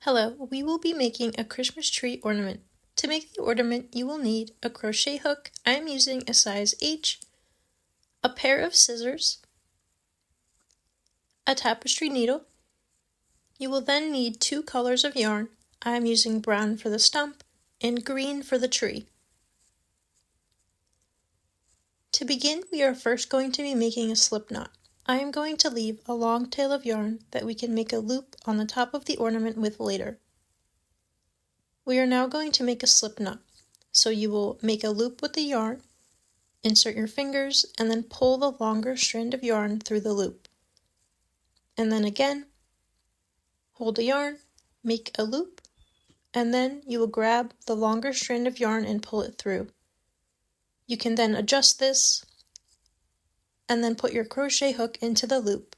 Hello, we will be making a Christmas tree ornament. To make the ornament, you will need a crochet hook. I am using a size H, a pair of scissors, a tapestry needle. You will then need 2 colors of yarn. I am using brown for the stump and green for the tree. To begin, we are first going to be making a slip knot. I am going to leave a long tail of yarn that we can make a loop on the top of the ornament with later. We are now going to make a slip knot. So you will make a loop with the yarn, insert your fingers, and then pull the longer strand of yarn through the loop. And then again, hold the yarn, make a loop, and then you will grab the longer strand of yarn and pull it through. You can then adjust this and then put your crochet hook into the loop.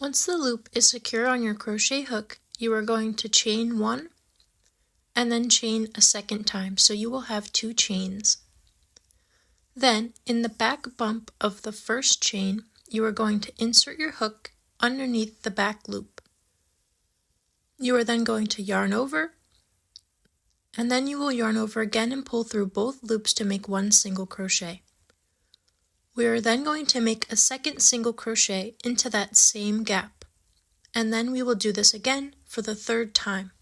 Once the loop is secure on your crochet hook, you are going to chain 1 and then chain a second time, so you will have 2 chains. Then, in the back bump of the first chain, you are going to insert your hook underneath the back loop. You are then going to yarn over, and then you will yarn over again and pull through both loops to make 1 single crochet. We are then going to make a second single crochet into that same gap, and then we will do this again for the 3rd time.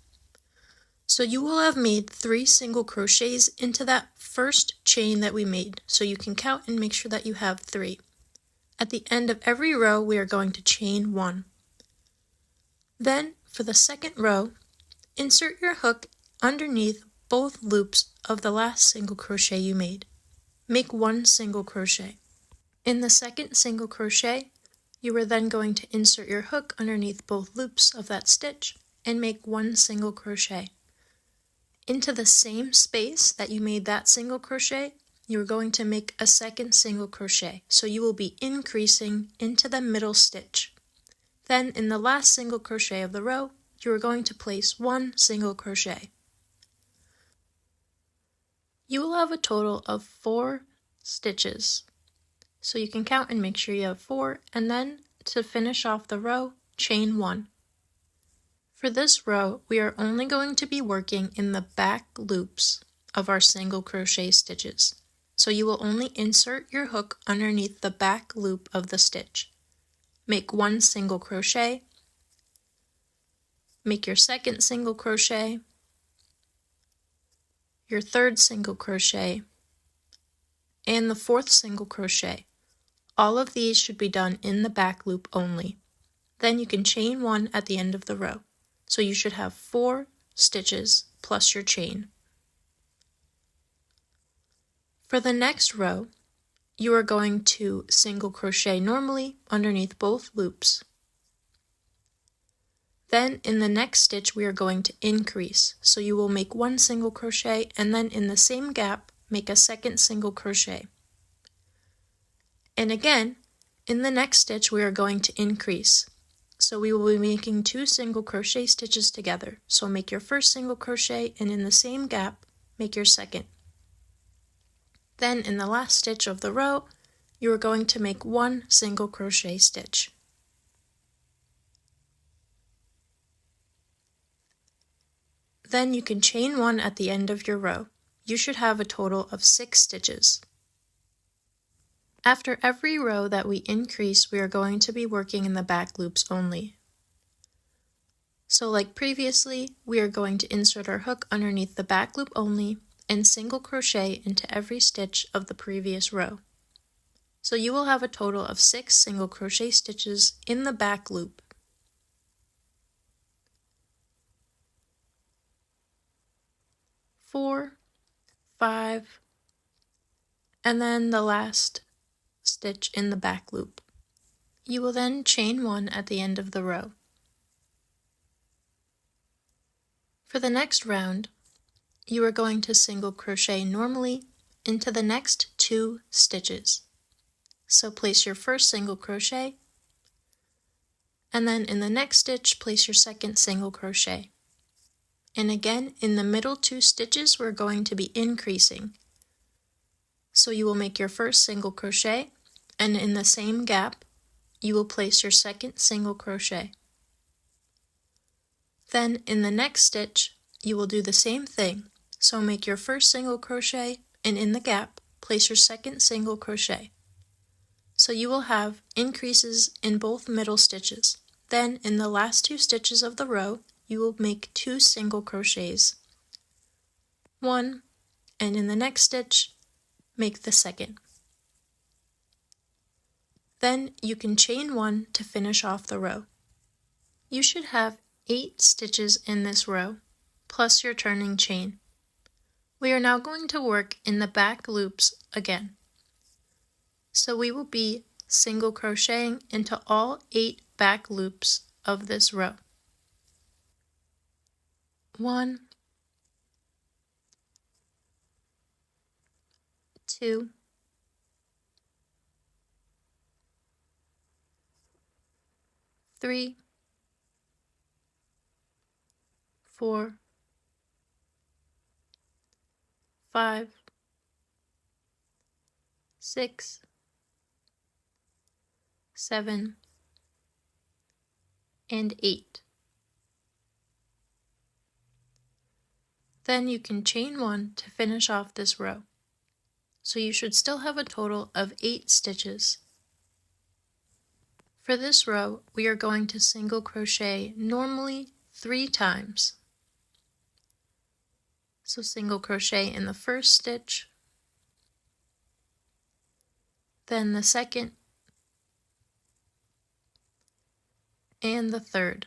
So you will have made 3 single crochets into that first chain that we made, so you can count and make sure that you have 3. At the end of every row, we are going to chain 1. Then, for the second row, insert your hook underneath both loops of the last single crochet you made. Make 1 single crochet. In the second single crochet, you are then going to insert your hook underneath both loops of that stitch and make 1 single crochet. Into the same space that you made that single crochet, you are going to make a second single crochet. So you will be increasing into the middle stitch. Then in the last single crochet of the row, you are going to place 1 single crochet. You will have a total of 4 stitches. So you can count and make sure you have 4, and then to finish off the row, chain 1. For this row, we are only going to be working in the back loops of our single crochet stitches. So you will only insert your hook underneath the back loop of the stitch. Make 1 single crochet, make your second single crochet, your 3rd single crochet, and the 4th single crochet. All of these should be done in the back loop only. Then you can chain 1 at the end of the row. So you should have 4 stitches plus your chain. For the next row, you are going to single crochet normally underneath both loops. Then in the next stitch, we are going to increase. So you will make 1 single crochet, and then in the same gap, make a second single crochet. And again, in the next stitch, we are going to increase. So we will be making 2 single crochet stitches together. So make your first single crochet, and in the same gap, make your second. Then in the last stitch of the row, you are going to make 1 single crochet stitch. Then you can chain 1 at the end of your row. You should have a total of 6 stitches. After every row that we increase, we are going to be working in the back loops only. So like previously, we are going to insert our hook underneath the back loop only and single crochet into every stitch of the previous row. So you will have a total of 6 single crochet stitches in the back loop. Four, 5, and then the last stitch in the back loop. You will then chain 1 at the end of the row. For the next round, you are going to single crochet normally into the next 2 stitches. So place your first single crochet, and then in the next stitch, place your second single crochet. And again, in the middle 2 stitches, we're going to be increasing. So you will make your first single crochet, and in the same gap, you will place your second single crochet. Then in the next stitch, you will do the same thing. So make your first single crochet and in the gap, place your second single crochet. So you will have increases in both middle stitches. Then in the last 2 stitches of the row, you will make 2 single crochets. 1, and in the next stitch, make the second. Then you can chain 1 to finish off the row. You should have 8 stitches in this row, plus your turning chain. We are now going to work in the back loops again. So we will be single crocheting into all 8 back loops of this row. 1, 2, 3, 4, 5, 6, 7, and 8. Then you can chain 1 to finish off this row. So you should still have a total of 8 stitches. For this row, we are going to single crochet normally 3 times. So single crochet in the first stitch, then the second, and the third.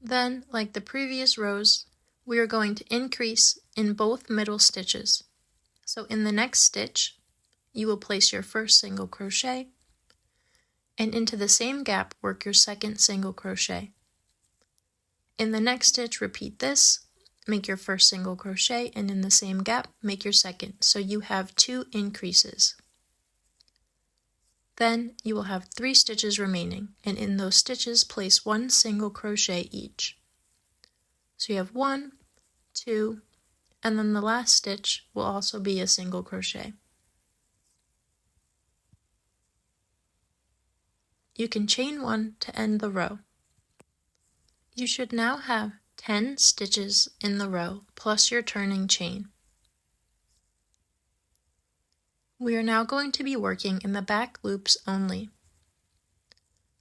Then, like the previous rows, we are going to increase in both middle stitches. So in the next stitch, you will place your first single crochet, and into the same gap work your second single crochet. In the next stitch, repeat this, make your first single crochet, and in the same gap, make your second. So you have 2 increases. Then you will have 3 stitches remaining, and in those stitches, place 1 single crochet each. So you have 1, 2, and then the last stitch will also be a single crochet. You can chain 1 to end the row. You should now have 10 stitches in the row plus your turning chain. We are now going to be working in the back loops only.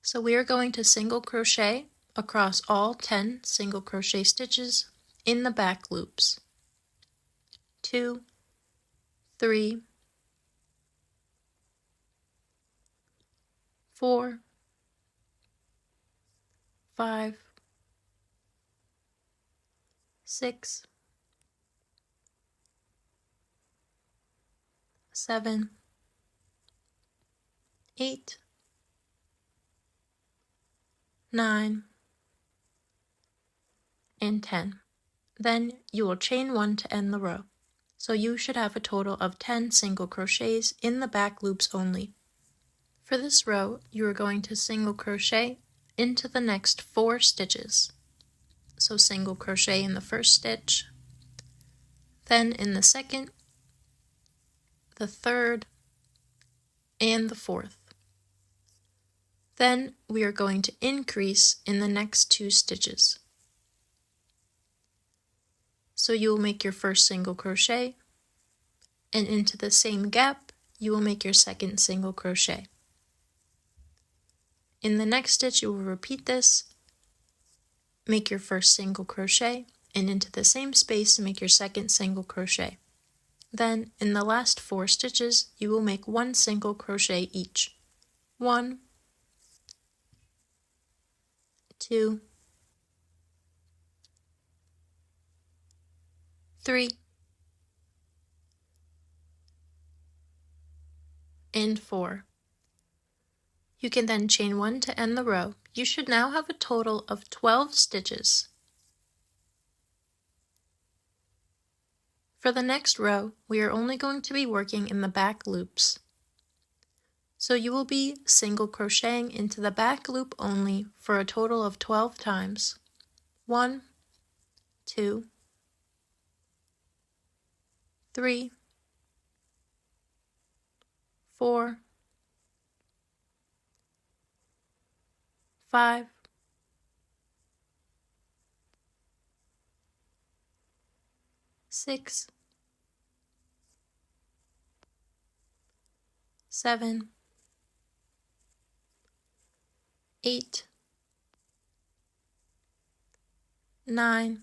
So we are going to single crochet across all 10 single crochet stitches in the back loops. 2, 3, 4, 5, 6, 7, 8, 9, and 10. Then you will chain 1 to end the row. So you should have a total of 10 single crochets in the back loops only. For this row, you are going to single crochet into the next 4 stitches. So single crochet in the first stitch, then in the second, the third, and the fourth. Then we are going to increase in the next 2 stitches. So you will make your first single crochet, and into the same gap, you will make your second single crochet. In the next stitch, you will repeat this, make your first single crochet, and into the same space, make your second single crochet. Then, in the last 4 stitches, you will make 1 single crochet each. 1, 2, 3, and 4. You can then chain 1 to end the row. You should now have a total of 12 stitches. For the next row, we are only going to be working in the back loops. So you will be single crocheting into the back loop only for a total of 12 times. 1, 2, 3, 4, 5, 6, 7, 8, 9,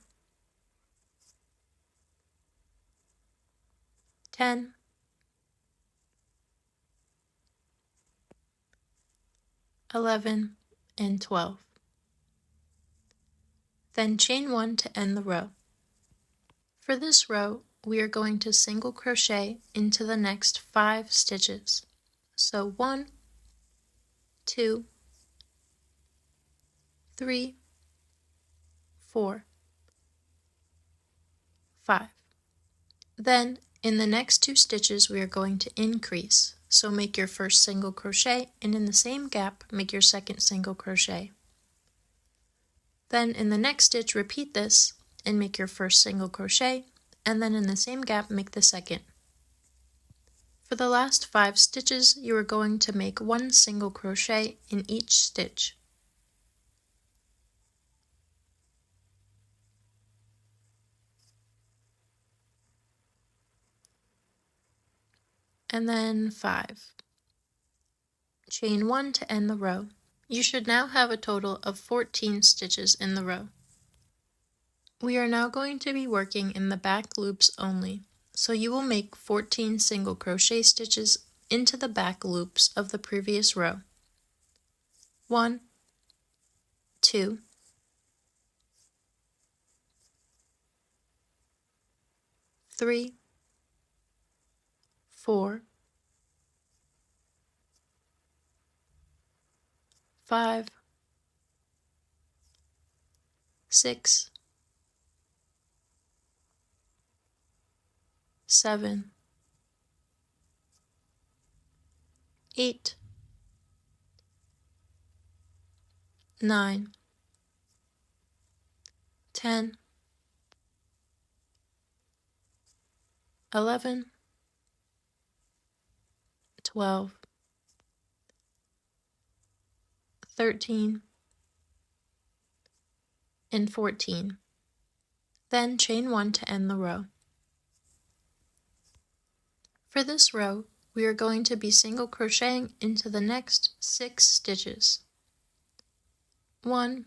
10, 11, and 12. Then chain 1 to end the row. For this row, we are going to single crochet into the next 5 stitches. So 1, 2, 3, 4, 5. Then in the next 2 stitches we are going to increase. So make your first single crochet and in the same gap make your second single crochet. Then in the next stitch repeat this and make your first single crochet, and then in the same gap make the second. For the last 5 stitches you are going to make 1 single crochet in each stitch. And then 5. Chain 1 to end the row. You should now have a total of 14 stitches in the row. We are now going to be working in the back loops only, so you will make 14 single crochet stitches into the back loops of the previous row. 1, 2, 3, 4, 5, 6, 7, 8, 9, 10, 11, 12, 13, and 14. Then chain 1 to end the row. For this row, we are going to be single crocheting into the next 6 stitches. 1,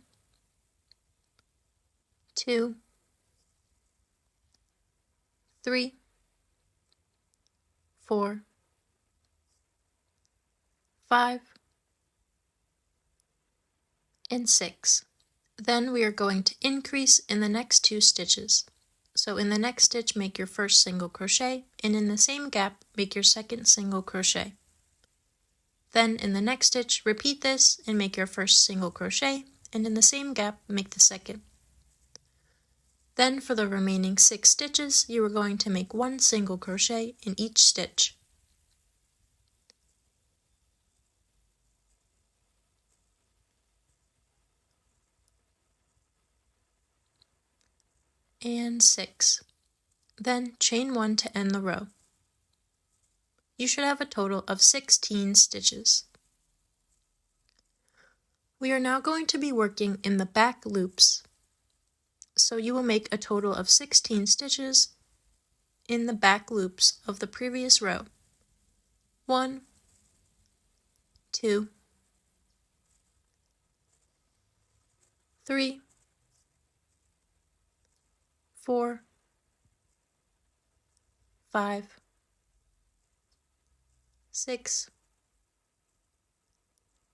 2, 3, 4, 5, and 6. Then we are going to increase in the next 2 stitches. So in the next stitch make your first single crochet, and in the same gap make your second single crochet. Then in the next stitch repeat this and make your first single crochet, and in the same gap make the second. Then for the remaining 6 stitches you are going to make 1 single crochet in each stitch. And 6. Then chain 1 to end the row. You should have a total of 16 stitches. We are now going to be working in the back loops, so you will make a total of 16 stitches in the back loops of the previous row. 1, 2, 3, 4, 5, 6,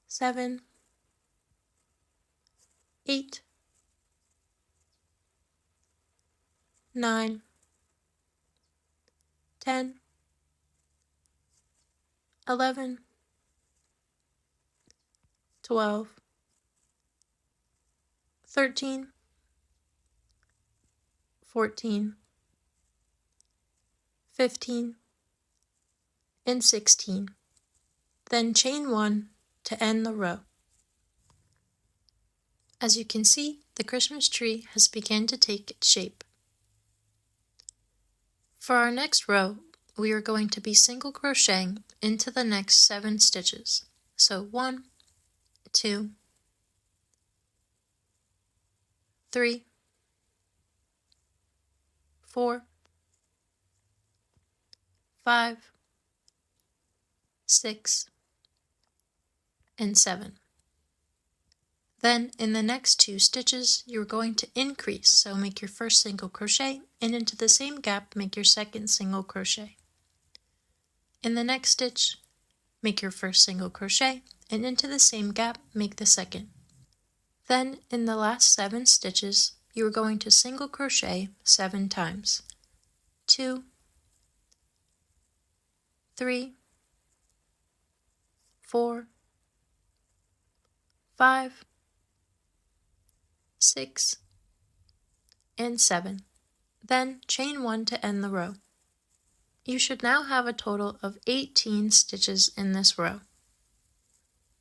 7, 8, 9, 10, 11, 12, 13, 14, 15, and 16. Then chain 1 to end the row. As you can see, the Christmas tree has begun to take its shape. For our next row, we are going to be single crocheting into the next 7 stitches. So 1, 2, 3, 4, 5, 6, and 7. Then in the next 2 stitches, you're going to increase, so make your first single crochet, and into the same gap, make your second single crochet. In the next stitch, make your first single crochet, and into the same gap, make the second. Then in the last 7 stitches, you are going to single crochet 7 times. 2, 3, 4, 5, 6, and 7. Then chain 1 to end the row. You should now have a total of 18 stitches in this row.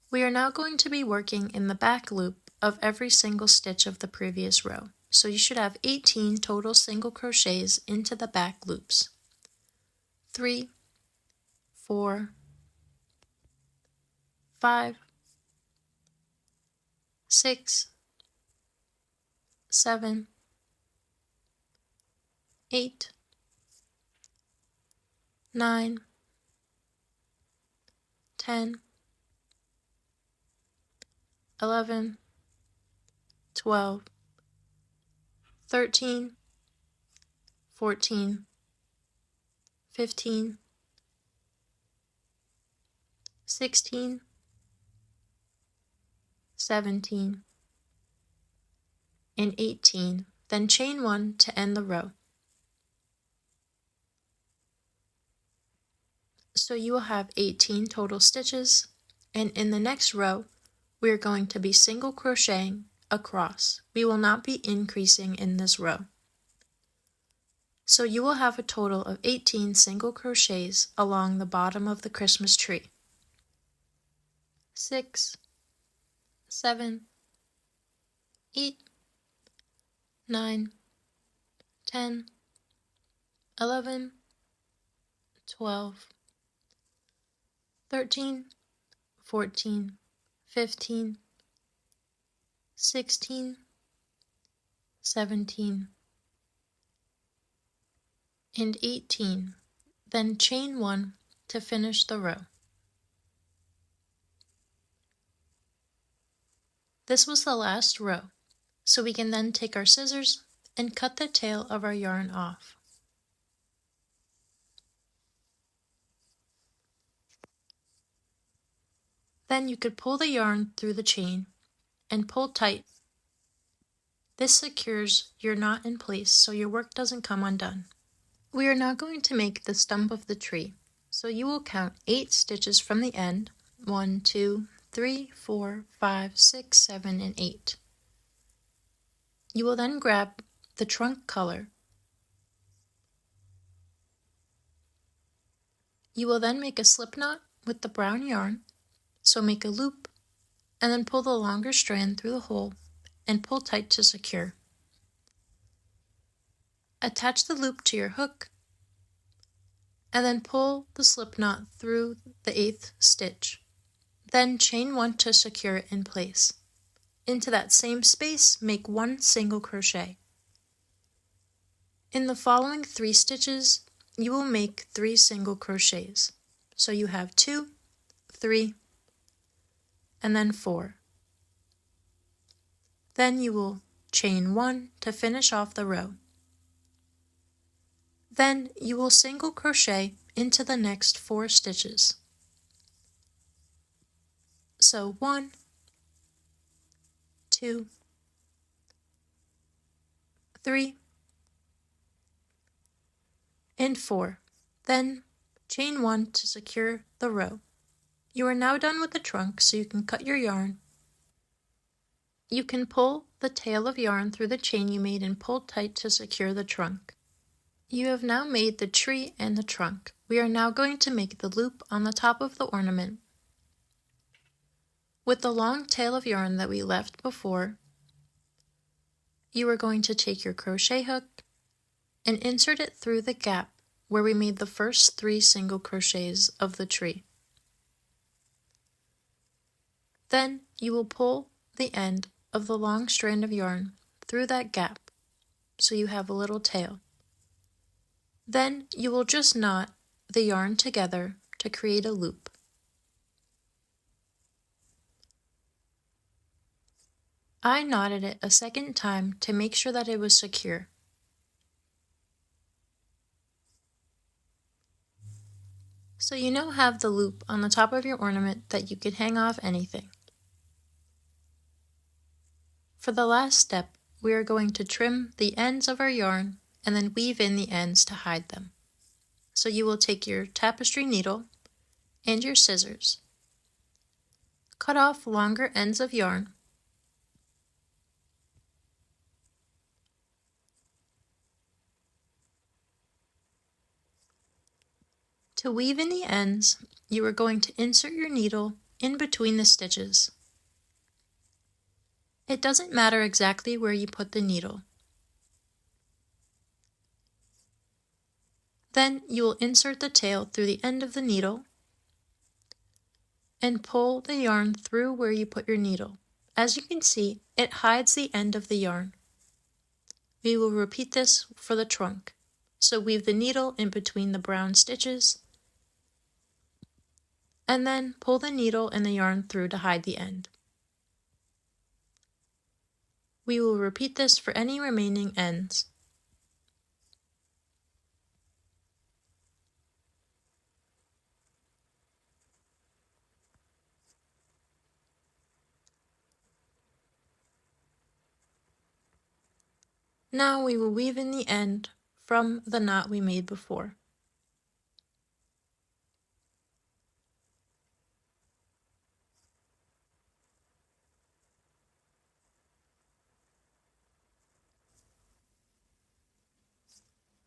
We are now going to be working in the back loop of every single stitch of the previous row. So you should have 18 total single crochets into the back loops. 3, 4, 5, 6, 7, 8, 9, 10, 11, 12, 13, 14, 15, 16, 17, and 18. Then chain 1 to end the row. So you will have 18 total stitches, and in the next row, we are going to be single crocheting across. We will not be increasing in this row. So you will have a total of 18 single crochets along the bottom of the Christmas tree. 6, 7, 8, 9, 10, 11, 12, 13, 14, 15, 16, 17, and 18. Then chain 1 to finish the row. This was the last row, so we can then take our scissors and cut the tail of our yarn off. Then you could pull the yarn through the chain and pull tight. This secures your knot in place so your work doesn't come undone. We are now going to make the stump of the tree, so you will count 8 stitches from the end, 1, 2, 3, 4, 5, 6, 7, and 8. You will then grab the trunk color. You will then make a slip knot with the brown yarn, so make a loop, and then pull the longer strand through the hole and pull tight to secure. Attach the loop to your hook, and then pull the slip knot through the 8th stitch. Then chain 1 to secure it in place. Into that same space, make 1 single crochet. In the following 3 stitches, you will make 3 single crochets. So you have 2, 3, and then 4. Then you will chain 1 to finish off the row. Then you will single crochet into the next 4 stitches. So 1, 2, 3, and 4. Then chain 1 to secure the row. You are now done with the trunk, so you can cut your yarn. You can pull the tail of yarn through the chain you made and pull tight to secure the trunk. You have now made the tree and the trunk. We are now going to make the loop on the top of the ornament. With the long tail of yarn that we left before, you are going to take your crochet hook and insert it through the gap where we made the first 3 single crochets of the tree. Then you will pull the end of the long strand of yarn through that gap so you have a little tail. Then you will just knot the yarn together to create a loop. I knotted it a second time to make sure that it was secure. So you now have the loop on the top of your ornament that you can hang off anything. For the last step, we are going to trim the ends of our yarn and then weave in the ends to hide them. So you will take your tapestry needle and your scissors, cut off longer ends of yarn, to weave in the ends, you are going to insert your needle in between the stitches. It doesn't matter exactly where you put the needle. Then you will insert the tail through the end of the needle and pull the yarn through where you put your needle. As you can see, it hides the end of the yarn. We will repeat this for the trunk. So weave the needle in between the brown stitches and then pull the needle and the yarn through to hide the end. We will repeat this for any remaining ends. Now we will weave in the end from the knot we made before.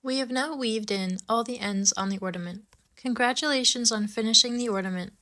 We have now weaved in all the ends on the ornament. Congratulations on finishing the ornament.